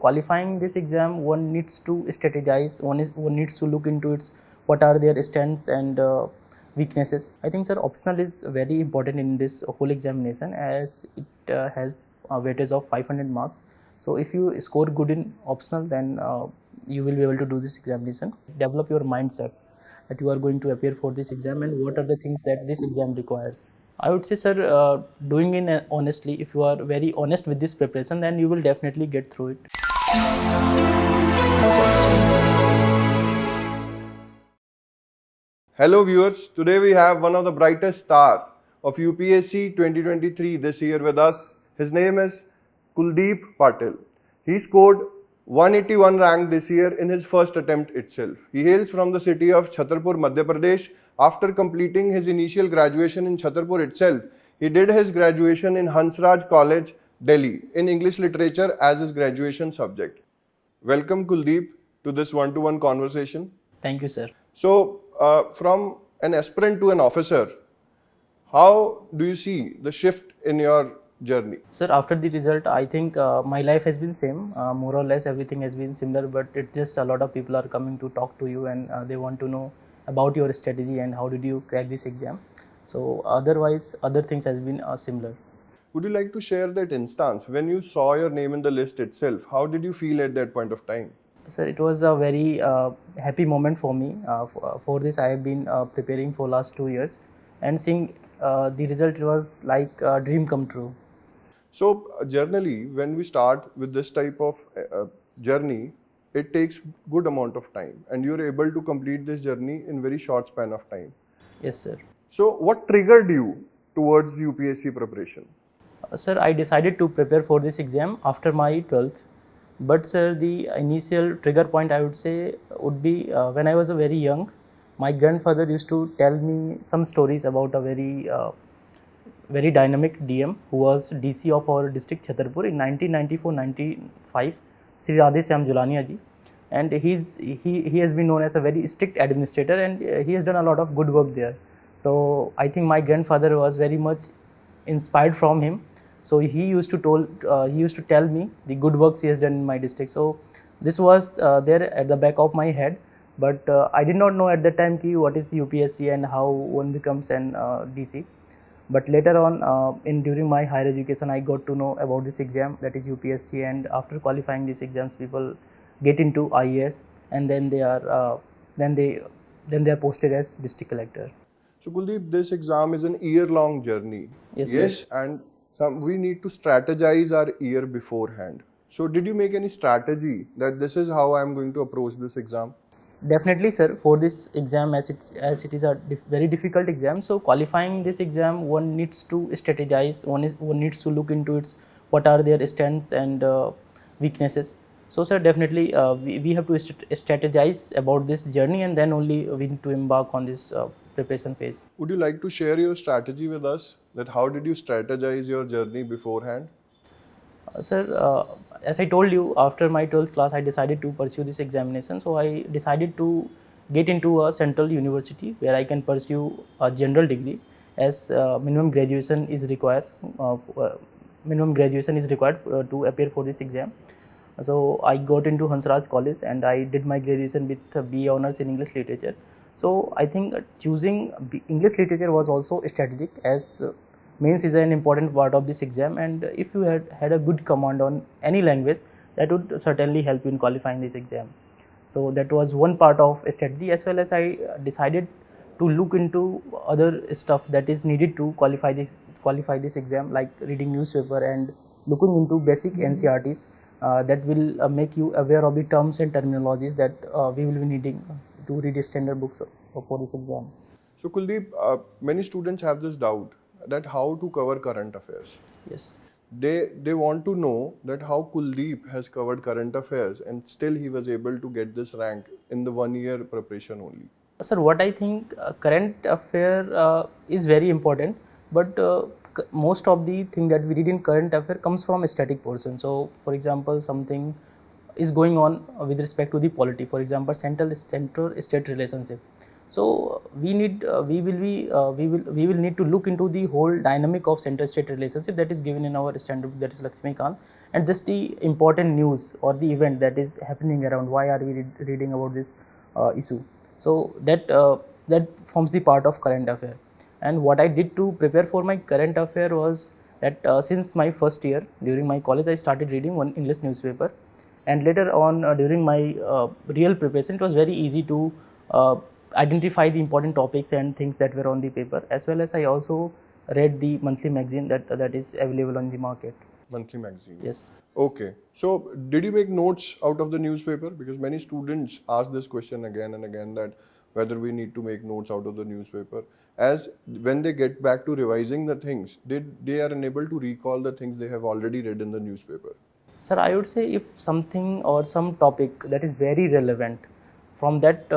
qualifying this exam, one needs to strategize. One needs to look into its what are their strengths and weaknesses. I think, sir, optional is very important in this whole examination as it has a weightage of 500 marks. So if you score good in optional, then you will be able to do this examination. Develop your mindset that you are going to appear for this exam and what are the things that this exam requires. I would say, sir, doing it honestly. If you are very honest with this preparation, then you will definitely get through it. Hello viewers, today we have one of the brightest star of UPSC 2023 this year with us. His name is Kuldeep Patel. He scored 181 rank this year in his first attempt itself. He hails from the city of Chhatarpur, Madhya Pradesh. After completing his initial graduation in Chhatarpur itself, he did his graduation in Hansraj College, Delhi in English literature as his graduation subject. Welcome Kuldeep to this one-to-one conversation. Thank you, sir. So, from an aspirant to an officer, how do you see the shift in your journey? Sir, after the result, I think my life has been same. More or less everything has been similar, but it's just a lot of people are coming to talk to you and they want to know about your strategy and how did you crack this exam. So otherwise, other things has been similar. Would you like to share that instance when you saw your name in the list itself? How did you feel at that point of time? Sir, it was a very happy moment for me. For this, I have been preparing for last 2 years, and seeing the result was like a dream come true. So, generally, when we start with this type of journey, it takes good amount of time, and you are able to complete this journey in very short span of time. Yes, sir. So, what triggered you towards UPSC preparation? Sir, I decided to prepare for this exam after my 12th. But sir, the initial trigger point I would say would be when I was very young. My grandfather used to tell me some stories about a very dynamic DM who was DC of our district Chhatarpur in 1994-95, Sri Radheshyam Julania ji. And he has been known as a very strict administrator, and he has done a lot of good work there. So I think my grandfather was very much inspired from him. So he used to tell me the good works he has done in my district. So this was there at the back of my head, but I did not know at that time what is UPSC and how one becomes an DC. But later on, during my higher education, I got to know about this exam, that is UPSC, and after qualifying these exams, people get into IAS, and then they are posted as district collector. So Kuldeep, this exam is an year-long journey. Yes, and we need to strategize our year beforehand. So did you make any strategy that this is how I am going to approach this exam? Definitely, sir. For this exam, as it is a very difficult exam, so qualifying this exam, one needs to strategize. One needs to look into its what are their strengths and weaknesses. So, sir, definitely we have to strategize about this journey, and then only we need to embark on this preparation phase. Would you like to share your strategy with us? That how did you strategize your journey beforehand? Sir, as I told you, after my 12th class, I decided to pursue this examination. So I decided to get into a central university where I can pursue a general degree, as minimum graduation is required. To appear for this exam. So I got into Hansraj College and I did my graduation with BA Honours in English Literature. So I think choosing English Literature was also strategic, as mains is an important part of this exam, and if you had a good command on any language, that would certainly help you in qualifying this exam. So that was one part of strategy, as well as I decided to look into other stuff that is needed to qualify this exam, like reading newspaper and looking into basic NCERTs that will make you aware of the terms and terminologies that we will be needing to read standard books for this exam. So Kuldeep, many students have this doubt that how to cover current affairs. Yes. They want to know that how Kuldeep has covered current affairs and still he was able to get this rank in the 1 year preparation only. Sir, what I think current affair is very important, but most of the thing that we read in current affair comes from a static portion. So, for example, something is going on with respect to the polity. For example, central-state relationship. So we will need to look into the whole dynamic of center-state relationship that is given in our standard book, that is Lakshmikant, and just the important news or the event that is happening around. Why are we reading about this issue? So that forms the part of current affair. And what I did to prepare for my current affair was that since my first year during my college, I started reading one English newspaper, and later on during my real preparation, it was very easy to identify the important topics and things that were on the paper, as well as I also read the monthly magazine that is available on the market. Monthly magazine. Yes. Okay. So, did you make notes out of the newspaper? Because many students ask this question again and again, that whether we need to make notes out of the newspaper. As when they get back to revising the things, they are unable to recall the things they have already read in the newspaper. Sir, I would say if something or some topic that is very relevant from that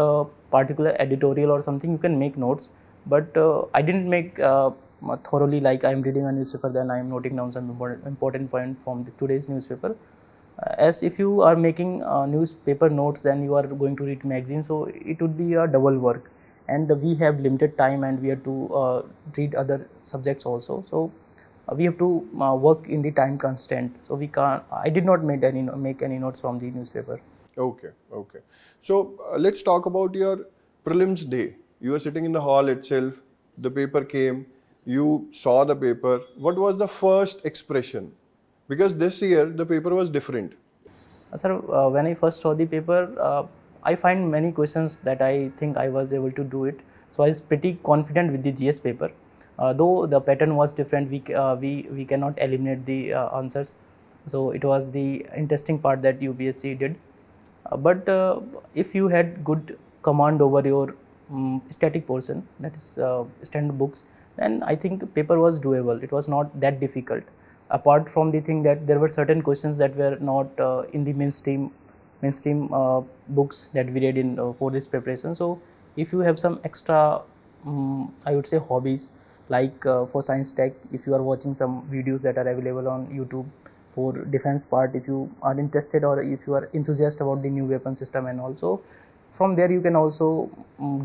particular editorial or something, you can make notes. But I didn't make thoroughly, like I am reading a newspaper, then I am noting down some important point from today's newspaper. As if you are making newspaper notes, then you are going to read magazine, so it would be a double work. And we have limited time, and we have to read other subjects also. So we have to work in the time constraint. So we can't. I did not make any notes from the newspaper. Okay, okay. So let's talk about your prelims day. You were sitting in the hall itself, the paper came, you saw the paper. What was the first expression? Because this year the paper was different. Sir, when I first saw the paper, I find many questions that I think I was able to do it. So I was pretty confident with the GS paper. Though the pattern was different, we cannot eliminate the answers. So it was the interesting part that UPSC did. But if you had good command over your static portion, that is standard books, then I think paper was doable. It was not that difficult. Apart from the thing that there were certain questions that were not in the mainstream books that we read in for this preparation. So if you have some extra, I would say, hobbies, like for science tech, if you are watching some videos that are available on YouTube. For defense part, if you are interested or if you are enthusiastic about the new weapon system, and also from there you can also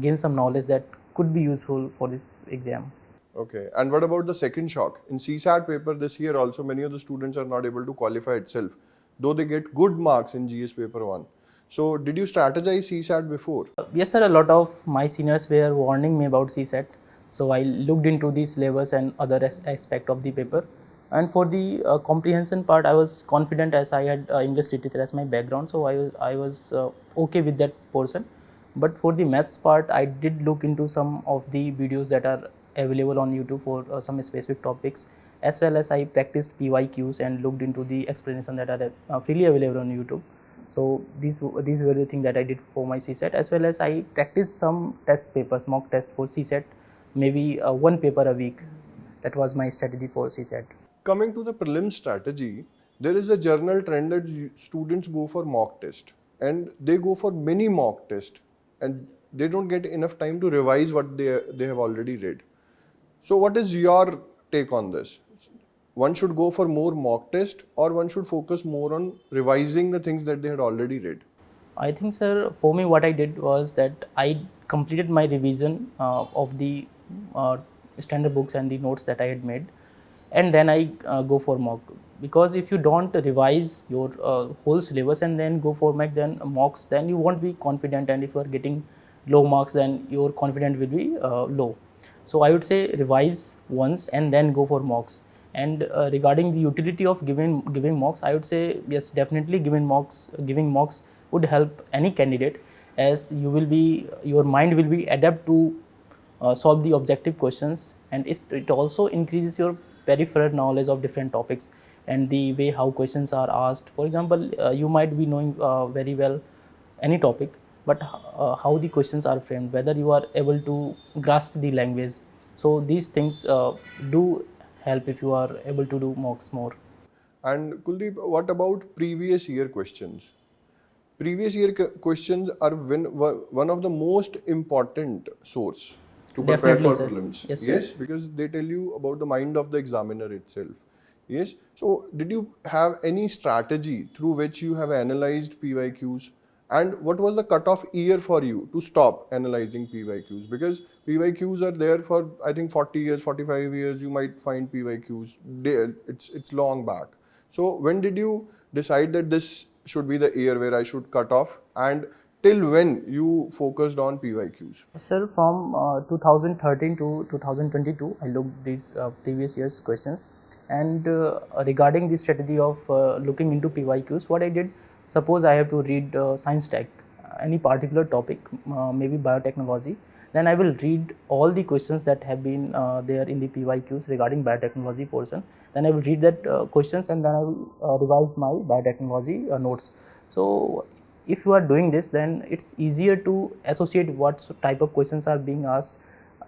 gain some knowledge that could be useful for this exam. Okay. And what about the second shock? In CSAT paper this year also, many of the students are not able to qualify itself, though they get good marks in GS paper 1. So did you strategize CSAT before? Yes sir, a lot of my seniors were warning me about CSAT, so I looked into the syllabus and other aspect of the paper. And for the comprehension part, I was confident, as I had English literature as my background, so I was okay with that portion. But for the maths part, I did look into some of the videos that are available on YouTube for some specific topics, as well as I practiced PYQs and looked into the explanation that are freely available on YouTube. So these were the things that I did for my CSAT, as well as I practiced some test papers, mock test for CSAT, maybe one paper a week. That was my strategy for CSAT. Coming to the prelim strategy, there is a general trend that students go for mock test, and they go for many mock tests, and they don't get enough time to revise what they have already read. So what is your take on this? One should go for more mock test, or one should focus more on revising the things that they had already read? I think, sir, for me, what I did was that I completed my revision of the uh, standard books and the notes that I had made, and then I go for mock. Because if you don't revise your whole syllabus and then go for mocks, then you won't be confident, and if you are getting low marks, then your confidence will be low. So I would say revise once and then go for mocks. And regarding the utility of giving mocks, I would say yes, definitely giving mocks would help any candidate, as your mind will be adapt to solve the objective questions, and it also increases your peripheral knowledge of different topics and the way how questions are asked. For example, you might be knowing very well any topic, but how the questions are framed, whether you are able to grasp the language. So these things do help if you are able to do mocks more. And Kuldeep, what about previous year questions? Previous year questions are one of the most important source to prepare Definitely, for sir. prelims. Yes, sir. Yes, because they tell you about the mind of the examiner itself. Yes. So did you have any strategy through which you have analyzed PYQs? And what was the cutoff year for you to stop analyzing PYQs? Because PYQs are there for, I think, 40 years, 45 years, you might find PYQs there. It's long back. So when did you decide that this should be the year where I should cut off, and till when you focused on PYQs? Sir, from 2013 to 2022, I looked these previous year's questions, and regarding the strategy of looking into PYQs, what I did, suppose I have to read science tech, any particular topic, maybe biotechnology, then I will read all the questions that have been there in the PYQs regarding biotechnology portion. Then I will read that questions, and then I will revise my biotechnology notes. So if you are doing this, then it's easier to associate what type of questions are being asked.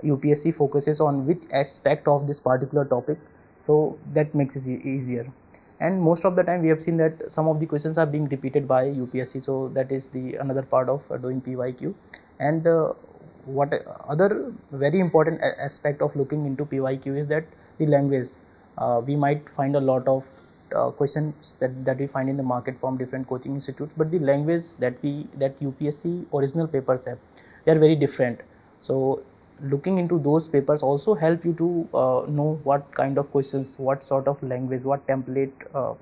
UPSC focuses on which aspect of this particular topic, so that makes it easier. And most of the time we have seen that some of the questions are being repeated by UPSC, so that is the another part of doing PYQ. And what other very important aspect of looking into PYQ is that the language. We might find a lot of questions that we find in the market from different coaching institutes, but the language that UPSC original papers have, they are very different. So looking into those papers also help you to know what kind of questions, what sort of language, what template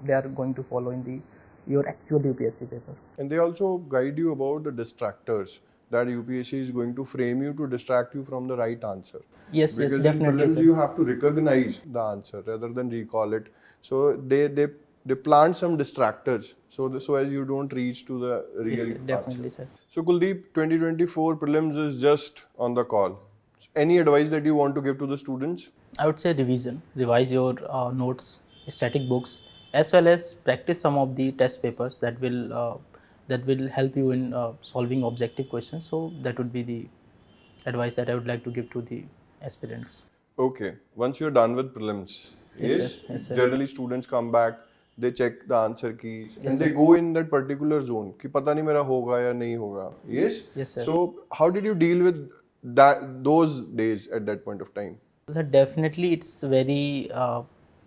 they are going to follow in your actual UPSC paper. And they also guide you about the distractors that UPSC is going to frame you to distract you from the right answer. Yes, because yes, definitely. in prelims you have to recognize the answer rather than recall it. So they plant some distractors so as you don't reach to the real Yes, definitely, answer. sir. So Kuldeep, 2024 prelims is just on the call. Any advice that you want to give to the students? I would say revision, revise your notes, static books, as well as practice some of the test papers that will help you in solving objective questions. So that would be the advice that I would like to give to the aspirants. Okay, once you're done with prelims, Yes, sir. Yes, sir. generally students come back, they check the answer keys, Yes, and sir. they go in that particular zone कि पता नहीं मेरा होगा या नहीं होगा. Yes? Yes, sir. So how did you deal with those days at that point of time? So definitely it's very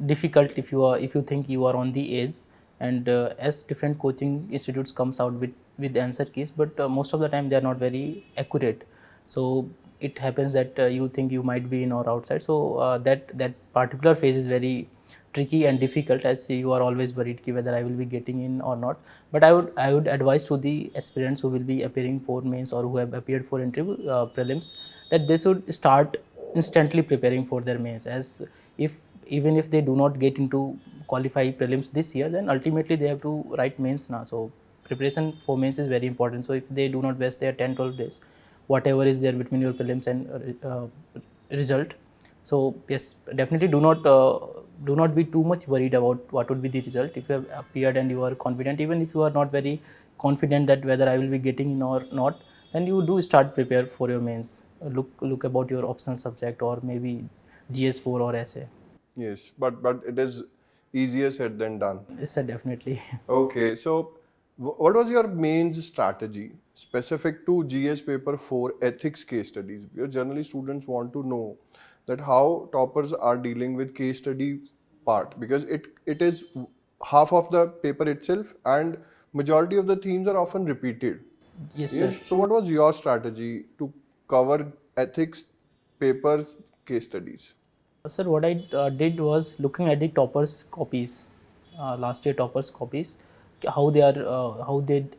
difficult if you think you are on the edge, and as different coaching institutes comes out with answer keys, but most of the time they are not very accurate. So it happens that you think you might be in or outside. So that particular phase is very tricky and difficult, as you are always worried ki whether I will be getting in or not. But I would advise to the aspirants who will be appearing for mains or who have appeared for interview prelims, that they should start instantly preparing for their mains, as even if they do not get into qualify prelims this year, then ultimately they have to write mains now. So preparation for mains is very important. So if they do not waste their 10-12 days, whatever is there between your prelims and result, so yes, definitely do not be too much worried about what would be the result. If you have appeared and you are confident, even if you are not very confident that whether I will be getting in or not, then you do start prepare for your mains. Look about your optional subject or maybe GS4 or essay. Yes, but it is easier said than done. Yes, sir, definitely. Okay, so what was your mains strategy specific to GS paper 4 ethics case studies? Because generally students want to know that how toppers are dealing with case study part, because it is half of the paper itself and majority of the themes are often repeated. Yes, sir. So what was your strategy to cover ethics paper case studies? Sir, what I did was looking at the toppers copies, last year toppers copies, how they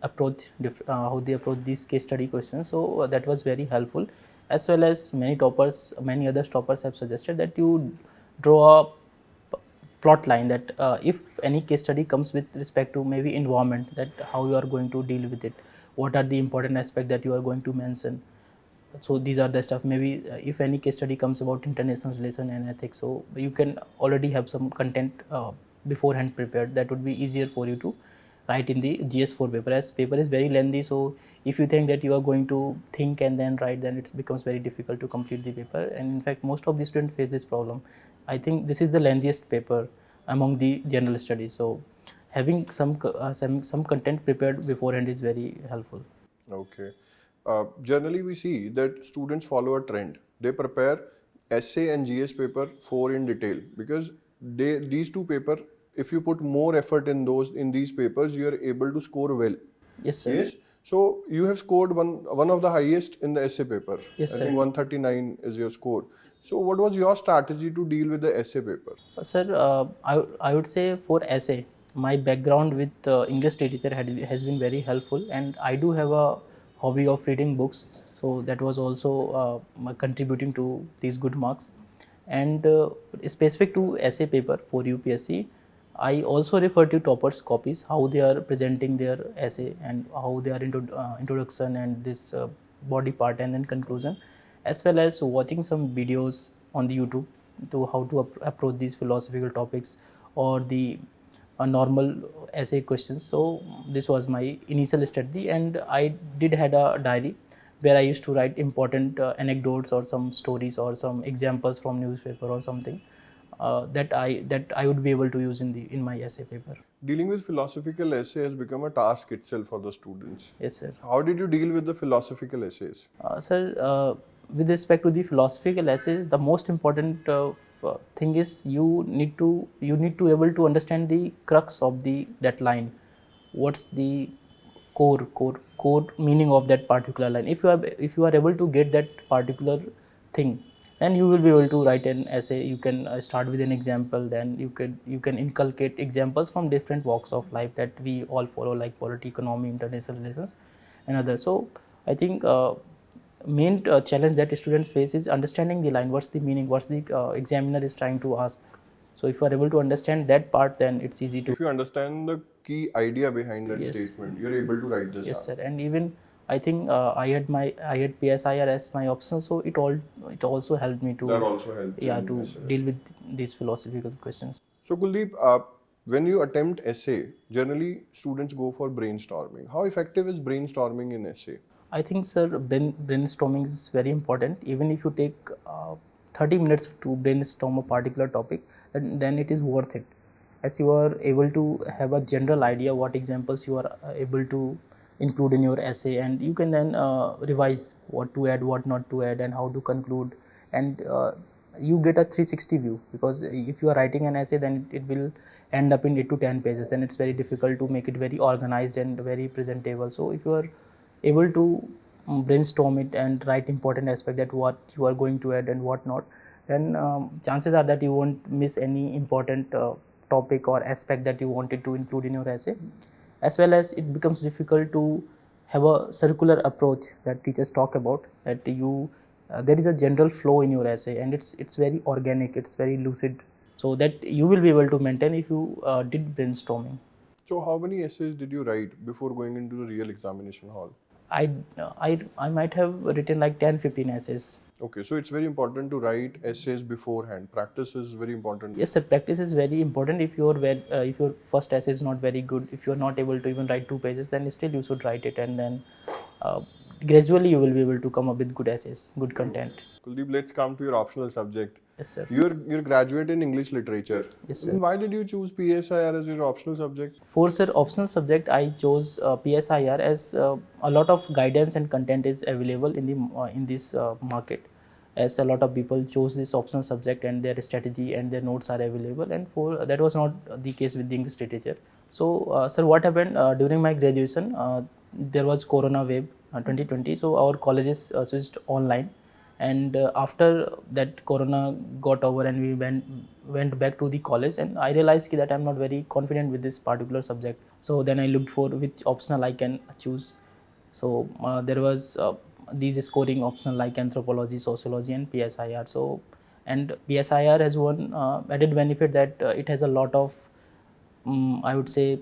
approach how they approach these case study questions. So that was very helpful, as well as many other toppers have suggested that you draw a plot line, that if any case study comes with respect to maybe environment, that how you are going to deal with it, what are the important aspects that you are going to mention. So these are the stuff. Maybe if any case study comes about international relation and ethics, so you can already have some content beforehand prepared. That would be easier for you to write in the GS4 paper, as paper is very lengthy. So if you think that you are going to think and then write, then it becomes very difficult to complete the paper. And in fact, most of the students face this problem. I think this is the lengthiest paper among the general studies. So having some content prepared beforehand is very helpful. Okay. Generally, we see that students follow a trend. They prepare essay and GS paper 4 in detail, because these two paper, if you put more effort in these papers, you are able to score well. Yes, sir. Yes. So you have scored one of the highest in the essay paper. Yes, I sir. think 139 is your score. So what was your strategy to deal with the essay paper? Sir, I would say for essay, my background with English literature has been very helpful, and I do have a hobby of reading books, so that was also contributing to these good marks. And specific to essay paper for UPSC, I also refer to toppers copies, how they are presenting their essay and how they are into introduction and this body part and then conclusion, as well as watching some videos on the YouTube to how to approach these philosophical topics or the normal essay questions. So this was my initial strategy, and I did had a diary where I used to write important anecdotes or some stories or some examples from newspaper or something that I would be able to use in my essay paper. Dealing with philosophical essay has become a task itself for the students. Yes, sir. How did you deal with the philosophical essays? Sir, with respect to the philosophical essays, the most important thing is you need to able to understand the crux of that line. What's the core meaning of that particular line? If you are able to get that particular thing, then you will be able to write an essay. You can start with an example, then you can inculcate examples from different walks of life that we all follow, like politics, economy, international relations, and others. So I think main challenge that students face is understanding the line. What's the meaning? What's the examiner is trying to ask? So if you are able to understand that part, then it's easy to. If you understand the key idea behind that Yes. statement, you're able to write this Yes, up. sir. And even I think I had PSIR as my option, so it also helped me to That also helped in to essay. deal with these philosophical questions. So Kuldeep, when you attempt essay, generally students go for brainstorming. How effective is brainstorming in essay? I think, sir, brainstorming is very important. Even if you take 30 minutes to brainstorm a particular topic, then it is worth it, as you are able to have a general idea what examples you are able to include in your essay, and you can then revise what to add, what not to add, and how to conclude, and you get a 360 view, because if you are writing an essay, then it will end up in 8 to 10 pages, then it's very difficult to make it very organized and very presentable. So if you are able to brainstorm it and write important aspect, that what you are going to add and what not, then chances are that you won't miss any important topic or aspect that you wanted to include in your essay. As well as it becomes difficult to have a circular approach that teachers talk about, that there is a general flow in your essay, and it's very organic, it's very lucid, so that you will be able to maintain if you did brainstorming. So how many essays did you write before going into the real examination hall? I might have written like 10-15 essays. Okay, so it's very important to write essays beforehand. Practice is very important. Yes, sir. Practice is very important. If your first essay is not very good, if you are not able to even write 2 pages, then still you should write it, and then uh, gradually you will be able to come up with good essays, good content. Kuldeep, let's come to your optional subject. Yes, sir. You're graduate in English literature. Yes, sir. Then why did you choose PSIR as your optional subject? For, sir, optional subject, I chose PSIR as a lot of guidance and content is available in this market, as a lot of people chose this optional subject and their strategy and their notes are available, and for that was not the case with the English literature. So, sir, what happened during my graduation? There was Corona wave 2020, so our colleges switched online, and after that Corona got over and we went back to the college, and I realized that I'm not very confident with this particular subject. So then I looked for which optional I can choose. So there was these scoring options like anthropology, sociology, and PSIR. So, and PSIR has one added benefit that it has a lot of, I would say,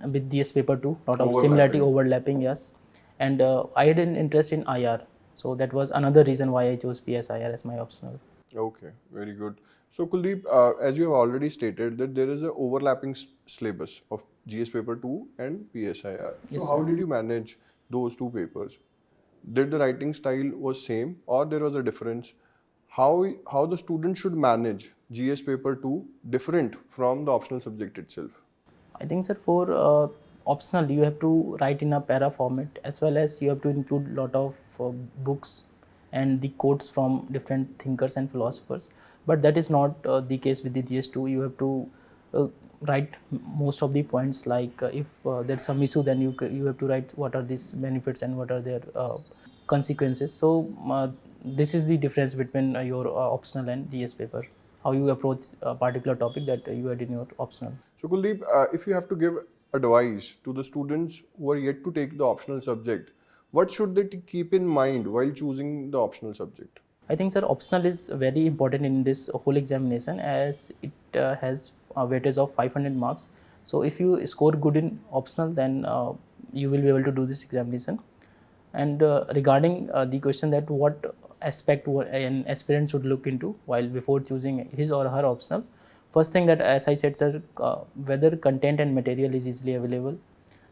with GS paper too, lot of similarity, overlapping, yes. And I had an interest in IR, so that was another reason why I chose PSIR as my optional. Okay, very good. So Kuldeep, as you have already stated that there is a overlapping syllabus of GS paper 2 and PSIR. So Yes, how sir. did you manage those two papers? Did the writing style was same or there was a difference? How the student should manage GS paper 2 different from the optional subject itself? I think, sir, for optional, you have to write in a para format, as well as you have to include lot of books and the quotes from different thinkers and philosophers. But that is not the case with the GS2. You have to write most of the points, like if there's some issue, then you have to write what are these benefits and what are their consequences. So this is the difference between your optional and GS paper, how you approach a particular topic that you had in your optional. So Kuldeep, if you have to give advice to the students who are yet to take the optional subject, what should they keep in mind while choosing the optional subject? I think, sir, optional is very important in this whole examination, as it has a weightage of 500 marks. So if you score good in optional, then you will be able to do this examination. And regarding the question that what aspect an aspirant should look into while before choosing his or her optional, first thing that, as I said, sir, whether content and material is easily available.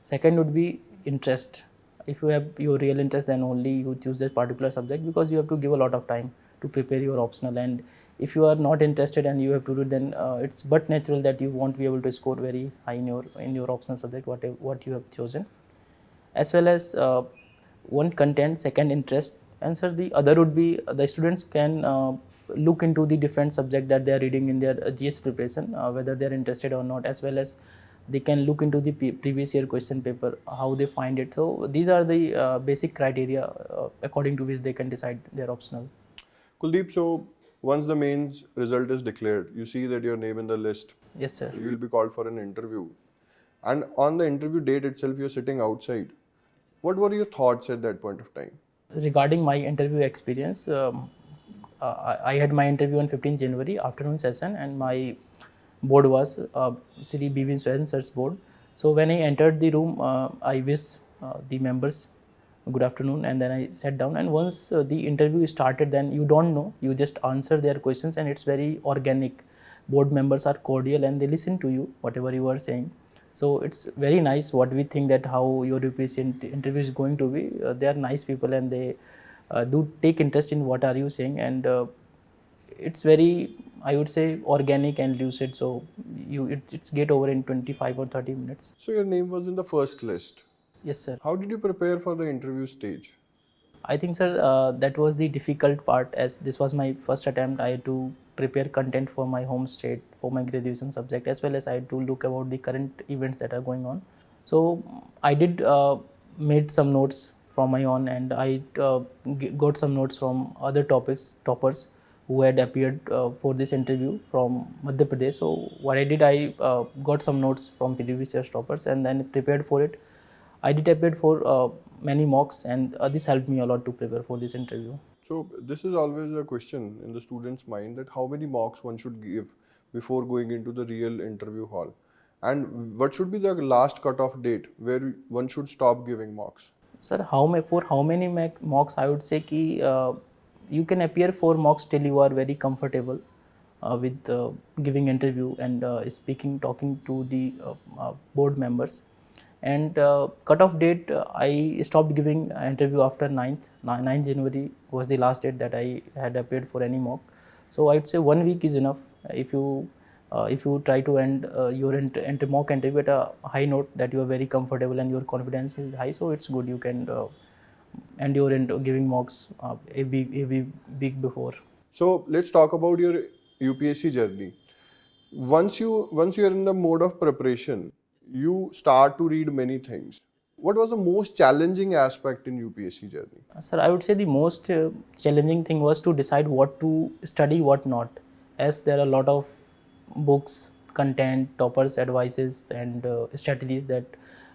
Second would be interest. If you have your real interest, then only you choose that particular subject, because you have to give a lot of time to prepare your optional. And if you are not interested and you have to do it, then it's but natural that you won't be able to score very high in your optional subject, what you have chosen. As well as one, content, second interest. And sir, the other would be the students can look into the different subject that they are reading in their GS preparation, whether they are interested or not, as well as they can look into the previous year question paper, how they find it. So these are the basic criteria according to which they can decide their optional. Kuldeep, so once the mains result is declared, you see that your name in the list. Yes, sir. You will be called for an interview. And on the interview date itself, you're sitting outside. What were your thoughts at that point of time? Regarding my interview experience, I had my interview on 15th January afternoon session, and my board was Sri B. Swain Sir's board. So when I entered the room, I wished the members good afternoon, and then I sat down. And once the interview started, then you don't know, you just answer their questions, and it's very organic. Board members are cordial and they listen to you whatever you are saying. So it's very nice. What we think that how your UPSC interview is going to be, they are nice people, and they do take interest in what are you saying, and it's very, I would say, organic and lucid. So it's get over in 25 or 30 minutes. So your name was in the first list. Yes, sir. How did you prepare for the interview stage? I think, sir, that was the difficult part, as this was my first attempt. I had to prepare content for my home state, for my graduation subject, as well as I had to look about the current events that are going on. So I did made some notes from my own, and I got some notes from other toppers who had appeared for this interview from Madhya Pradesh. So what I did, I got some notes from previous year's toppers and then prepared for it. I did appear for many mocks, and this helped me a lot to prepare for this interview. So this is always a question in the student's mind, that how many mocks one should give before going into the real interview hall, and what should be the last cutoff date where one should stop giving mocks. Sir, for how many mocks? I would say ki you can appear for mocks till you are very comfortable with giving interview and talking to the board members. And cutoff date, I stopped giving interview after 9th January was the last date that I had appeared for any mock. So I'd say 1 week is enough. If you try to end your mock interview at a high note, that you are very comfortable and your confidence is high, so it's good. You can end your giving mocks a week before. So let's talk about your UPSC journey. Once you are in the mode of preparation, you start to read many things. What was the most challenging aspect in UPSC journey? Sir, I would say the most challenging thing was to decide what to study, what not, as there are a lot of books, content, toppers, advices, and strategies that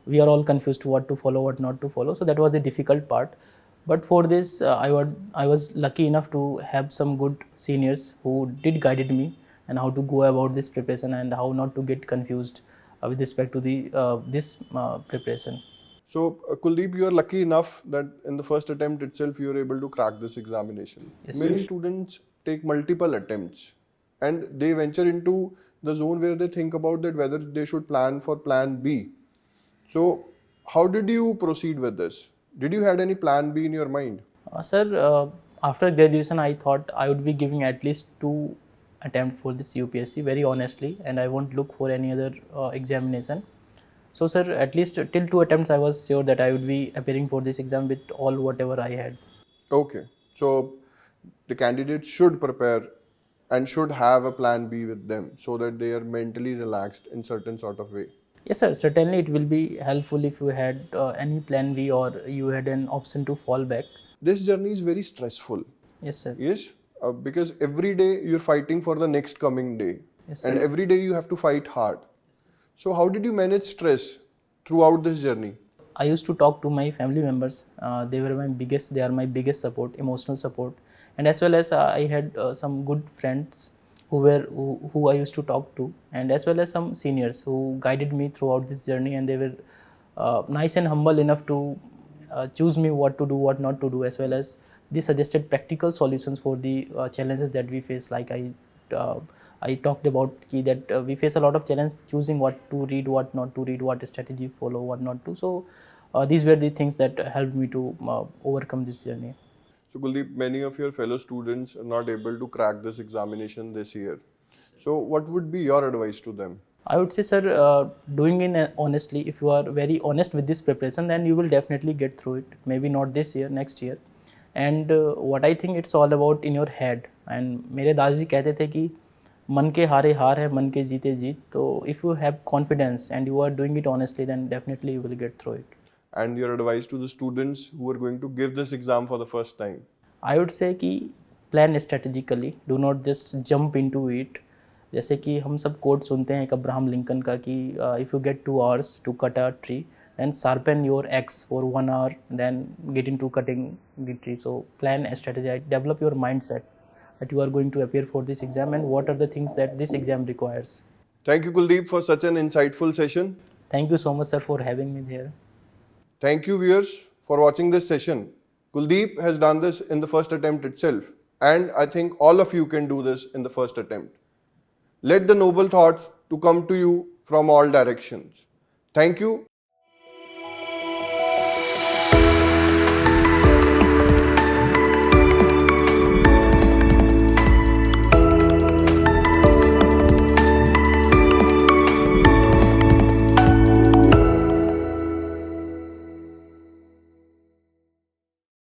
we are all confused to what to follow, what not to follow. So that was the difficult part. But for this, I was lucky enough to have some good seniors who did guided me and how to go about this preparation and how not to get confused with respect to the this preparation. So Kuldeep, you are lucky enough that in the first attempt itself you are able to crack this examination. Yes, Many sir. students take multiple attempts and they venture into the zone where they think about that whether they should plan for plan B. So how did you proceed with this? Did you had any plan B in your mind? Sir, after graduation, I thought I would be giving at least 2 attempts for this UPSC, very honestly, and I won't look for any other examination. So, sir, at least till 2 attempts, I was sure that I would be appearing for this exam with all whatever I had. Okay. So the candidate should prepare and should have a plan B with them so that they are mentally relaxed in certain sort of way. Yes, sir. Certainly, it will be helpful if you had any plan B or you had an option to fall back. This journey is very stressful. Yes, sir. Yes, because every day you're fighting for the next coming day, Yes, and sir. every day you have to fight hard. So how did you manage stress throughout this journey? I used to talk to my family members. They were my biggest. They are my biggest support, emotional support, and as well as I had some good friends who I used to talk to, and as well as some seniors who guided me throughout this journey, and they were nice and humble enough to choose me what to do, what not to do, as well as they suggested practical solutions for the challenges that we face. Like I talked about that we face a lot of challenge choosing what to read, what not to read, what strategy follow, what not to. So these were the things that helped me to overcome this journey. So Kuldeep, many of your fellow students are not able to crack this examination this year. So what would be your advice to them? I would say, sir, doing it honestly, if you are very honest with this preparation, then you will definitely get through it. Maybe not this year, next year. And what I think it's all about in your head. And मेरे दादाजी कहते थे कि मन के हारे हार है, मन के जीते जीत. So if you have confidence and you are doing it honestly, then definitely you will get through it. And your advice to the students who are going to give this exam for the first time? I would say कि plan strategically. Do not just jump into it. जैसे कि हम सब coat सुनते हैं एक Abraham Lincoln का कि if you get 2 hours to cut a tree then sharpen your axe for 1 hour, then get into cutting the tree. So plan a strategy, develop your mindset that you are going to appear for this exam and what are the things that this exam requires. Thank you, Kuldeep, for such an insightful session. Thank you so much, sir, for having me here. Thank you, viewers, for watching this session. Kuldeep has done this in the first attempt itself, and I think all of you can do this in the first attempt. Let the noble thoughts to come to you from all directions. Thank you.